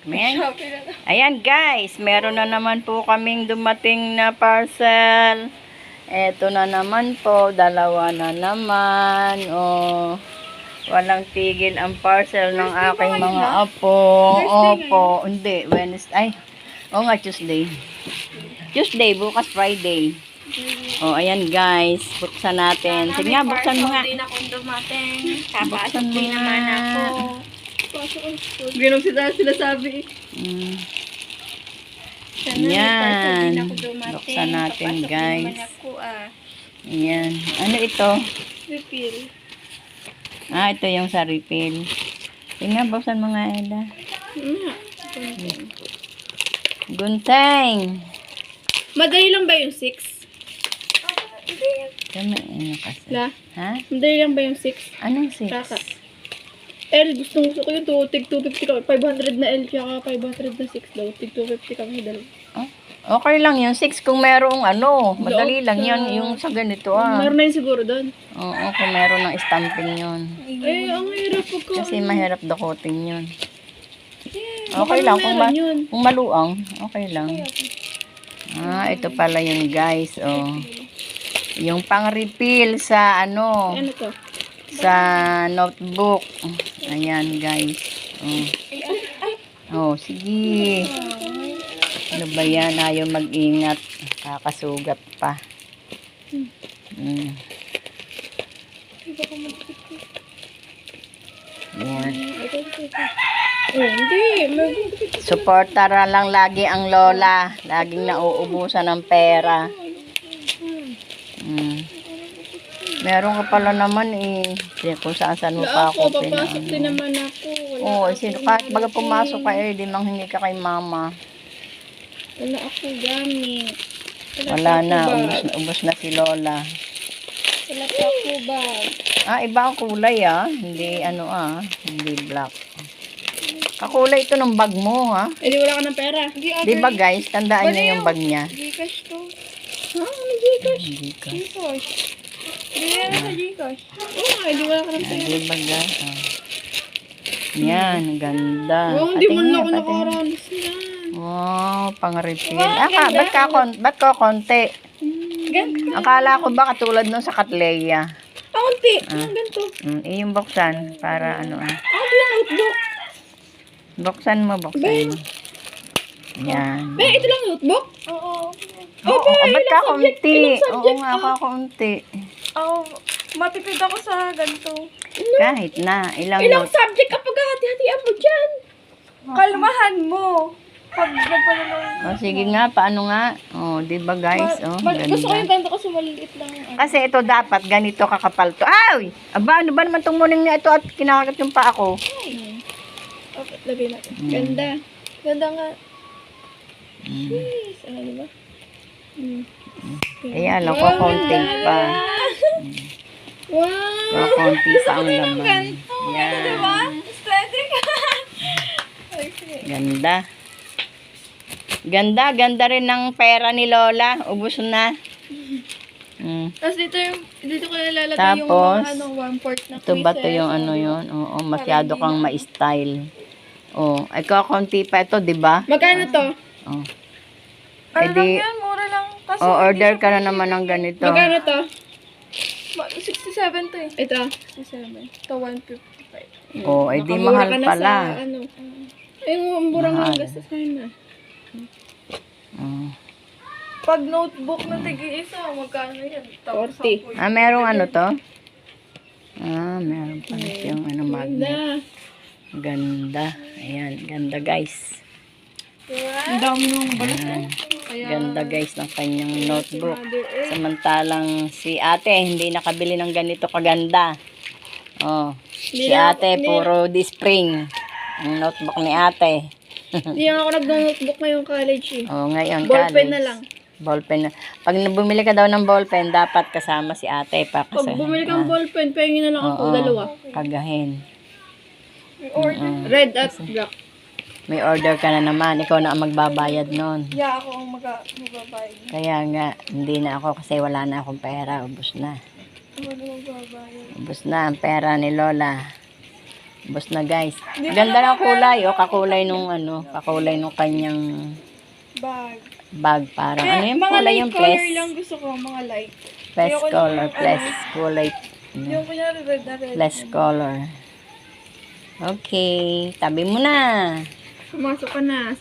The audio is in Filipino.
Ayan. Ayan guys, meron na naman po kaming dumating na parcel. Eto na naman po, dalawa na naman. Oh, walang tigil ang parcel ng aking mga apo. Opo, hindi, Wednesday. Ay, oo nga, Tuesday. Tuesday, bukas Friday. Oh, ayan guys, buksan natin. Sige nga, buksan mo nga. Hindi na akong dumating. Buksan Kapasok mo din naman nga. ako. Ganun sila sabi. Yan. Hindi na ako dumating. Buksan natin Papasok guys. naman ako Ayan. Ano ito? Refill. Ito yung sa refill. Sige nga, buksan mo nga, Ella. Gunteng. Madali lang ba yung 6? Tama, ano kasi? La? Ha? Madali lang ba yung 6? Anong 6? Kaka. L, gustong gusto ko yung tig 250 kami. 500 na L, kaya 500 na 6 daw. Tig 250 kami dalawa. Oh, okay lang yung 6 kung merong ano. Madali lang yun. Yung sa ganito Meron na yun siguro doon. Oo, kung meron ng stamping yun. Ay, ang hirap ko. Kasi mahirap dakotin yun. Okay lang. Kung maluang, okay lang. Ito pala yun guys. Oh. Yung pang-refill sa ano. Ano to? Sa notebook. Ayan guys. Oh, sige. Ano ba yan? Ayaw mag-ingat. Kakasugat pa. Yan. Hindi. Suportara lang lagi ang lola. Laging nauubusan ng pera. Meron ka pala naman eh. Kung saan mo pa ako Papasok din naman ako. Oo, kahit baga pumasok ka di manghingi ka kay mama. Wala ako gamit. Wala na, ubos na si lola. Wala pa ako bag. Iba ang kulay hindi hindi black. Kakulay ito ng bag mo Di wala ka ng pera. Di ba guys, tandaan niyo yung bag niya. Gcash to. Ano Gcash? Gcash. Gcash. Hindi na sa Gcash. Di wala ka ng pera. Di ba guys? Yan, ganda. Hindi mo na ako nakaranas yan. Wow, pang-refill. Ba't ka konti? Akala ko ba katulad nung sa Katleya? Kaunti. Ganito. Yung buksan, para ano Di lang notebook. Buksan mo. Yan. Ito lang notebook? Oo. Ba't ka konti? Oo nga, kakunti. Matipid ako sa ganito. Kahit na, ilang Ilang notes. subject kapag hati-hatian mo dyan? Kalmahan mo. Pag nagpanood. Sige nga, paano nga? Di ba guys? Gusto ko yung Ganda. ganito kasi maliliit lang. Kasi ito dapat, ganito kakapal to. Ay! Aba, ano ba naman itong muning na ito at kinakagat yung pa ako? Okay, lagay natin. Ganda. Ganda nga. Yes. Ano ba? Kaya lang, kukunti pa. Wow! Kukunti pa ang laman. Yan. Aesthetic. Ganda. Ganda rin ng pera ni Lola. Ubus na. Tapos dito ko nalalagay Tapos, yung mga 1/4 na ito ba ito quizzes. yung ano yun? Oo, masyado kang ma-style. Ikaw konti pa ito, di ba? Magkano to? Ano lang yan? Mura lang. Kasi Order ka na naman ng ganito. Magkano to? 67 to eh. Ito. 67. To 155. Di mahal Nakamura ka na pala. Sa, ano. Ay, mura nga ang gastos ngayon na. Pag notebook na tig-isa, magkano yan? 40. Merong ano to? Meron pala yung magnet. Ganda. Ayan, ganda guys. Ang dami nung balat mo. Ganda guys ng kanyang notebook. Samantalang si ate hindi nakabili ng ganito kaganda. Si ate puro di spring. Ang notebook ni ate. Hindi ako nag-notebook ngayong college eh. Ngayon Ballpen college. na lang. Ballpen na. Pag bumili ka daw ng ballpen, dapat kasama si ate pa kasi. Pag bumili kang ballpen, pahingin na lang ako, dalawa. Kagahin. Red at black. May order ka na naman. Ikaw na ang magbabayad nun. Yeah, ako ang magbabayad. Kaya nga, hindi na ako kasi wala na akong pera. Ubus na. Ako na magbabayad. Ubus na ang pera ni Lola. Ubos na guys. Ganda ng kulay, oh. Kakulay nung kakulay nung kanyang Bag. bag. Parang, ano yung mga kulay light yung color plus? lang gusto ko, mga light. Plus Ayoko color, ng, plus kulay. Yung kunyari red na red. Plus color. Okay, tabi mo na. Pumasok ka na.